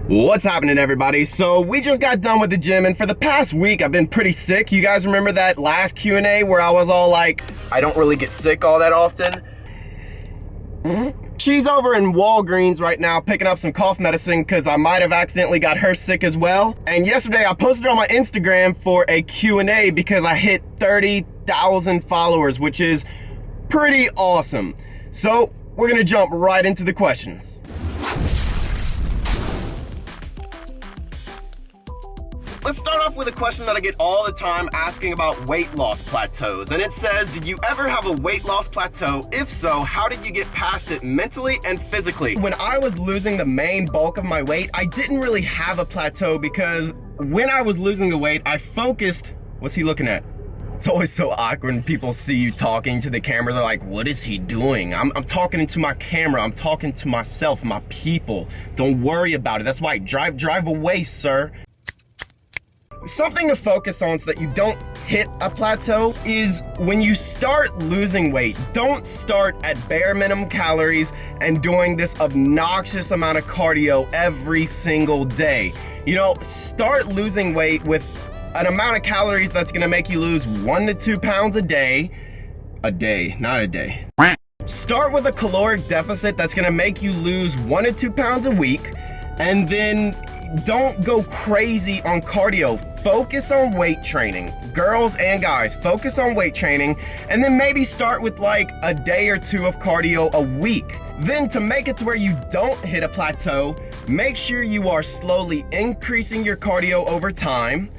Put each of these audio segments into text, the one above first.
What's happening, everybody? So we just got done with the gym, and for the past week I've been pretty sick. You guys remember that last Q&A where I was all like, I don't really get sick all that often? She's over in Walgreens right now picking up some cough medicine because I might have accidentally got her sick as well. And yesterday I posted on my Instagram for a Q&A because I hit 30,000 followers, which is pretty awesome. So we're gonna jump right into the questions. Let's start off with a question that I get all the time asking about weight loss plateaus. And it says, did you ever have a weight loss plateau? If so, how did you get past it mentally and physically? When I was losing the main bulk of my weight, I didn't really have a plateau because when I was losing the weight, I focused, what's he looking at? It's always so awkward when people see you talking to the camera. They're like, what is he doing? I'm talking into my camera. I'm talking to myself, my people. Don't worry about it. That's why drive away, sir. Something to focus on so that you don't hit a plateau is when you start losing weight, don't start at bare minimum calories and doing this obnoxious amount of cardio every single day. You know, start losing weight with an amount of calories that's gonna make you lose 1 to 2 pounds a day, not a day. Start with a caloric deficit that's gonna make you lose 1 to 2 pounds a week, and then don't go crazy on cardio. Focus on weight training. Girls and guys, focus on weight training, and then maybe start with like a day or two of cardio a week. Then to make it to where you don't hit a plateau, make sure you are slowly increasing your cardio over time,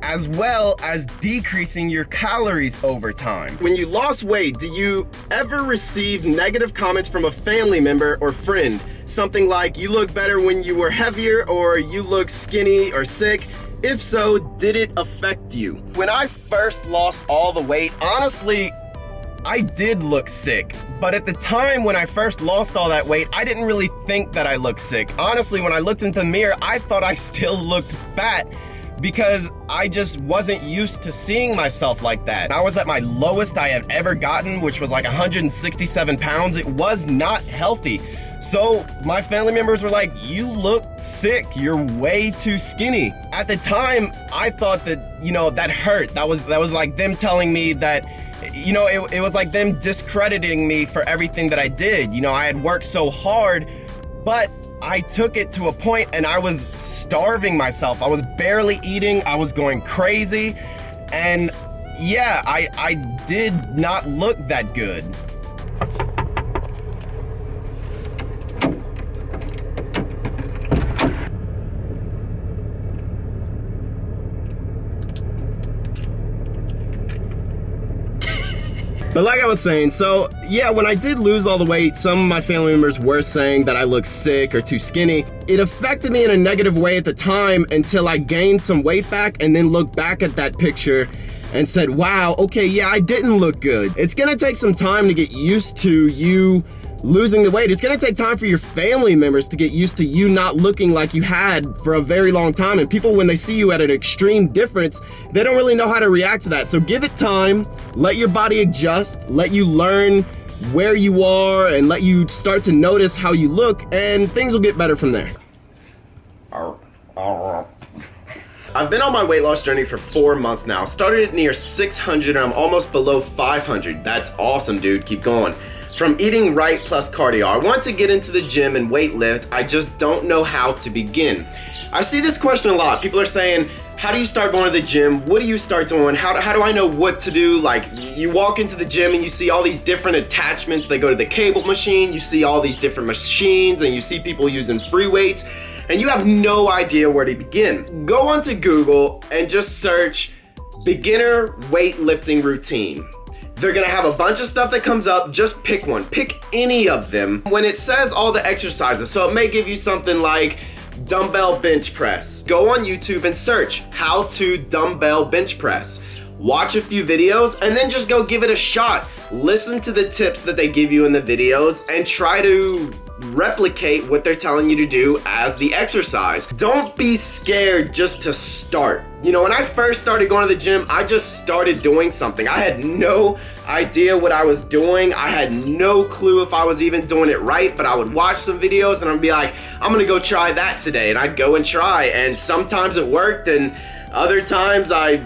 as well as decreasing your calories over time. When you lost weight, do you ever receive negative comments from a family member or friend? Something like, you look better when you were heavier, or you look skinny or sick. If so, did it affect you? When I first lost all the weight, honestly, I did look sick. But at the time when I first lost all that weight, I didn't really think that I looked sick. Honestly, when I looked into the mirror, I thought I still looked fat because I just wasn't used to seeing myself like that. I was at my lowest I had ever gotten, which was like 167 pounds. It was not healthy. So my family members were like, you look sick, you're way too skinny. At the time, I thought that, you know, that hurt. That was like them telling me that, you know, it was like them discrediting me for everything that I did. You know, I had worked so hard, but I took it to a point and I was starving myself. I was barely eating, I was going crazy, and yeah, I did not look that good. But like I was saying, so yeah, when I did lose all the weight, some of my family members were saying that I looked sick or too skinny. It affected me in a negative way at the time until I gained some weight back and then looked back at that picture and said, wow, okay, yeah, I didn't look good. It's gonna take some time to get used to you losing the weight. It's gonna take time for your family members to get used to you not looking like you had for a very long time. And people, when they see you at an extreme difference, they don't really know how to react to that. So give it time, let your body adjust, let you learn where you are, and let you start to notice how you look, and things will get better from there. I've been on my weight loss journey for 4 months now. Started at near 600 and I'm almost below 500. That's awesome, dude, keep going. From eating right plus cardio. I want to get into the gym and weight lift, I just don't know how to begin. I see this question a lot. People are saying, how do you start going to the gym? What do you start doing? How do I know what to do? Like, you walk into the gym and you see all these different attachments. They go to the cable machine, you see all these different machines, and you see people using free weights, and you have no idea where to begin. Go onto Google and just search beginner weightlifting routine. They're gonna have a bunch of stuff that comes up. Just pick one, pick any of them. When it says all the exercises, so it may give you something like dumbbell bench press. Go on YouTube and search how to dumbbell bench press. Watch a few videos and then just go give it a shot. Listen to the tips that they give you in the videos and try to replicate what they're telling you to do as the exercise. Don't be scared just to start. You know, when I first started going to the gym, I just started doing something. I had no idea what I was doing. I had no clue if I was even doing it right, but I would watch some videos and I'd be like, I'm gonna go try that today. And I'd go and try, and sometimes it worked, and other times I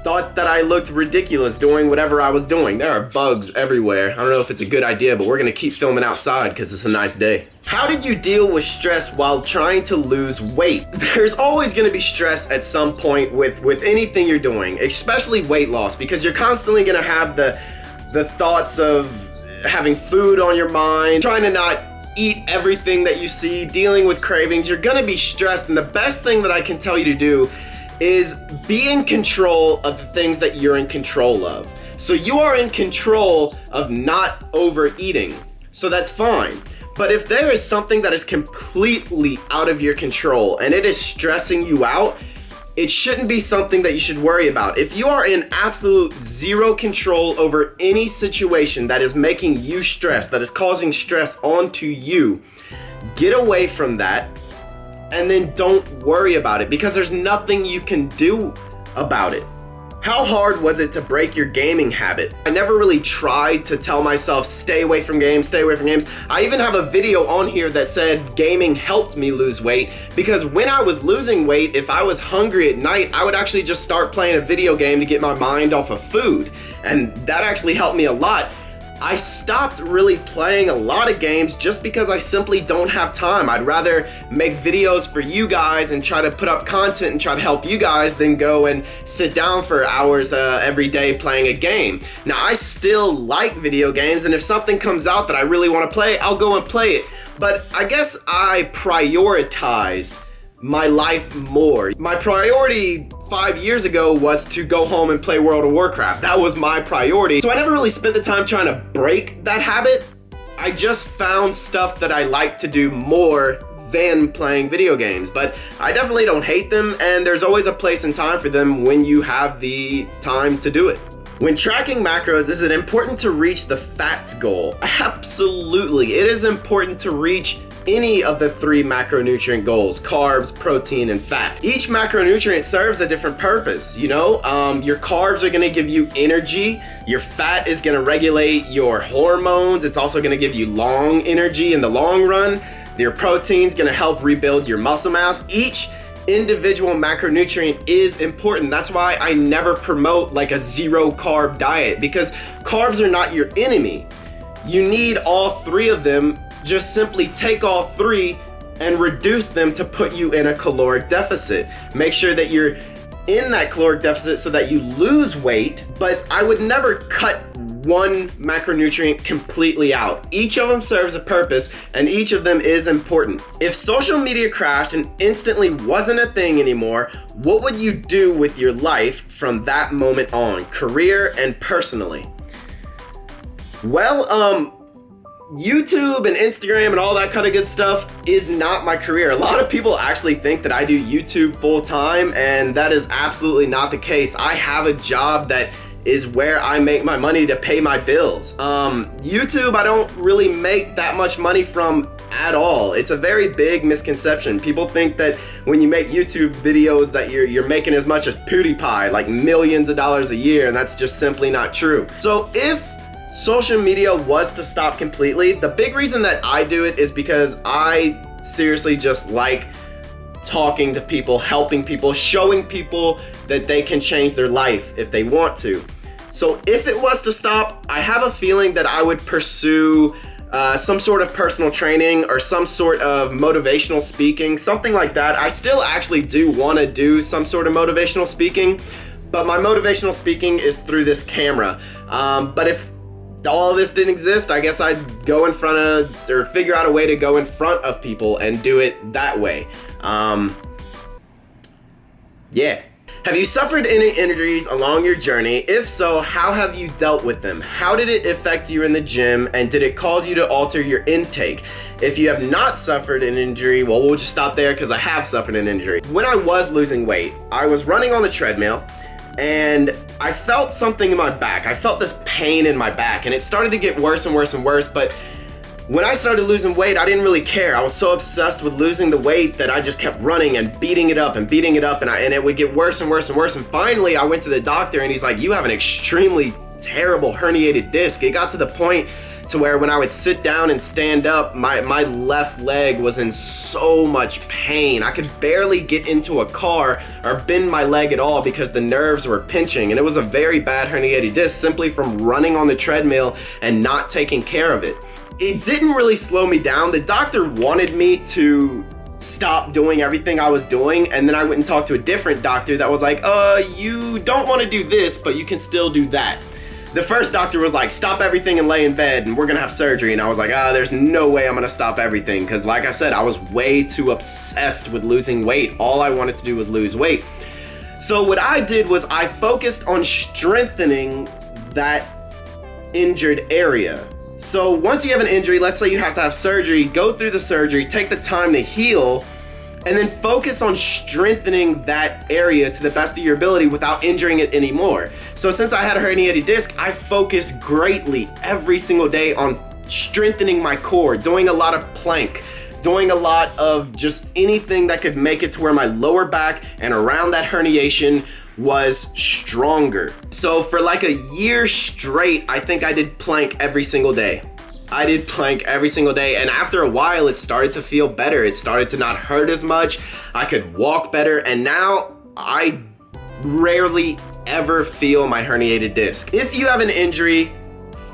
thought that I looked ridiculous doing whatever I was doing. There are bugs everywhere. I don't know if it's a good idea, but we're gonna keep filming outside because it's a nice day. How did you deal with stress while trying to lose weight? There's always gonna be stress at some point with anything you're doing, especially weight loss, because you're constantly gonna have the thoughts of having food on your mind, trying to not eat everything that you see, dealing with cravings. You're gonna be stressed, and the best thing that I can tell you to do is be in control of the things that you're in control of. So you are in control of not overeating, so that's fine. But if there is something that is completely out of your control and it is stressing you out, it shouldn't be something that you should worry about. If you are in absolute zero control over any situation that is making you stressed, that is causing stress onto you, get away from that. And then don't worry about it, because there's nothing you can do about it. How hard was it to break your gaming habit? I never really tried to tell myself, stay away from games, stay away from games. I even have a video on here that said gaming helped me lose weight, because when I was losing weight, if I was hungry at night, I would actually just start playing a video game to get my mind off of food. And that actually helped me a lot. I stopped really playing a lot of games just because I simply don't have time. I'd rather make videos for you guys and try to put up content and try to help you guys than go and sit down for hours every day playing a game. Now, I still like video games, and if something comes out that I really want to play, I'll go and play it. But I guess I prioritized my life more. My priority 5 years ago was to go home and play World of Warcraft. That was my priority. So I never really spent the time trying to break that habit. I just found stuff that I like to do more than playing video games. But I definitely don't hate them, and there's always a place and time for them when you have the time to do it. When tracking macros, is it important to reach the fats goal? Absolutely. It is important to reach any of the 3 macronutrient goals: carbs, protein, and fat. Each macronutrient serves a different purpose. You know, your carbs are gonna give you energy. Your fat is gonna regulate your hormones. It's also gonna give you long energy in the long run. Your protein's gonna help rebuild your muscle mass. Each individual macronutrient is important. That's why I never promote like a 0 carb diet, because carbs are not your enemy. You need all 3 of them. Just simply take all 3 and reduce them to put you in a caloric deficit. Make sure that you're in that caloric deficit so that you lose weight, but I would never cut one macronutrient completely out. Each of them serves a purpose, and each of them is important. If social media crashed and instantly wasn't a thing anymore, what would you do with your life from that moment on, career and personally? Well, YouTube and Instagram and all that kind of good stuff is not my career. A lot of people actually think that I do YouTube full time, and that is absolutely not the case. I have a job that is where I make my money to pay my bills. YouTube, I don't really make that much money from at all. It's a very big misconception. People think that when you make YouTube videos that you're making as much as PewDiePie, like millions of dollars a year, and that's just simply not true. So if social media was to stop completely, the big reason that I do it is because I seriously just like talking to people, helping people, showing people that they can change their life if they want to. So if it was to stop, I have a feeling that I would pursue some sort of personal training or some sort of motivational speaking, something like that. I still actually do want to do some sort of motivational speaking, but my motivational speaking is through this camera. But if all of this didn't exist, I guess I'd go in front of, or figure out a way to go in front of people and do it that way. Yeah. Have you suffered any injuries along your journey? If so, how have you dealt with them? How did it affect you in the gym, and did it cause you to alter your intake? If you have not suffered an injury, well, we'll just stop there because I have suffered an injury. When I was losing weight, I was running on the treadmill, and I felt something in my back. I felt this pain in my back, and it started to get worse and worse and worse, but When I started losing weight, I didn't really care. I was so obsessed with losing the weight that I just kept running and beating it up and beating it up, and it would get worse and worse and worse. And finally, I went to the doctor and he's like, you have an extremely terrible herniated disc. It got to the point to where when I would sit down and stand up, my left leg was in so much pain. I could barely get into a car or bend my leg at all because the nerves were pinching. And it was a very bad herniated disc simply from running on the treadmill and not taking care of it. It didn't really slow me down. The doctor wanted me to stop doing everything I was doing, and then I went and talked to a different doctor that was like, you don't want to do this, but you can still do that. The first doctor was like, stop everything and lay in bed and we're gonna have surgery. And I was like, there's no way I'm gonna stop everything. Because like I said, I was way too obsessed with losing weight. All I wanted to do was lose weight. So what I did was I focused on strengthening that injured area. So once you have an injury, let's say you have to have surgery, go through the surgery, take the time to heal, and then focus on strengthening that area to the best of your ability without injuring it anymore. So since I had a herniated disc, I focused greatly every single day on strengthening my core, doing a lot of plank, doing a lot of just anything that could make it to where my lower back and around that herniation was stronger. So for like a year straight, I think I did plank every single day. I did plank every single day, and after a while it started to feel better. It started to not hurt as much. I could walk better, and now I rarely ever feel my herniated disc. If you have an injury,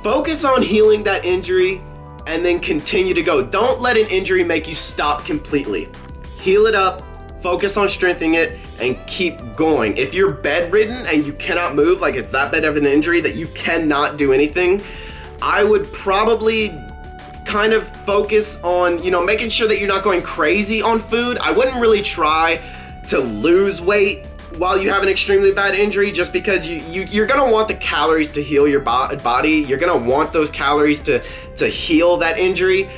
focus on healing that injury and then continue to go. Don't let an injury make you stop completely. Heal it up, focus on strengthening it, and keep going. If you're bedridden and you cannot move, like it's that bad of an injury that you cannot do anything, I would probably kind of focus on, making sure that you're not going crazy on food. I wouldn't really try to lose weight while you have an extremely bad injury, just because you're gonna want the calories to heal your body. You're gonna want those calories to heal that injury.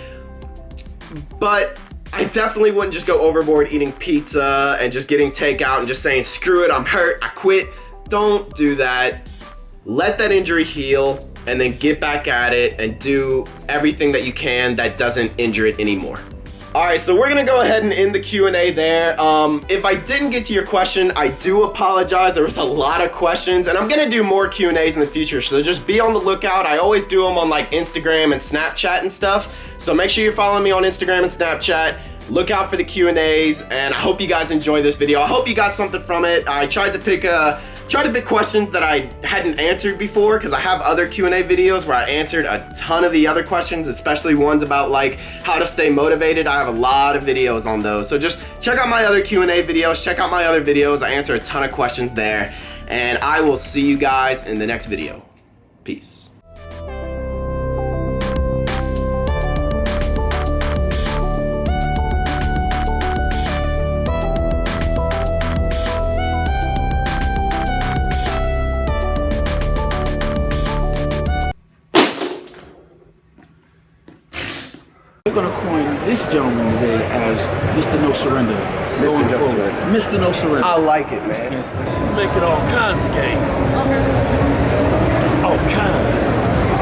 But I definitely wouldn't just go overboard eating pizza and just getting takeout and just saying, screw it, I'm hurt, I quit. Don't do that. Let that injury heal and then get back at it and do everything that you can that doesn't injure it anymore. All right, so we're gonna go ahead and end the Q&A there. If I didn't get to your question, I do apologize. There was a lot of questions, and I'm gonna do more Q&As in the future, so just be on the lookout. I always do them on like Instagram and Snapchat and stuff, so make sure you're following me on Instagram and Snapchat. Look out for the Q&As, and I hope you guys enjoyed this video. I hope you got something from it. I tried to pick questions that I hadn't answered before, because I have other Q&A videos where I answered a ton of the other questions, especially ones about like how to stay motivated. I have a lot of videos on those. So just check out my other Q&A videos, check out my other videos. I answer a ton of questions there, and I will see you guys in the next video. Peace. We're going to coin this gentleman today as Mr. No Surrender. Going forward. Mr. No Surrender. I like it, man. Making all kinds of games. All kinds.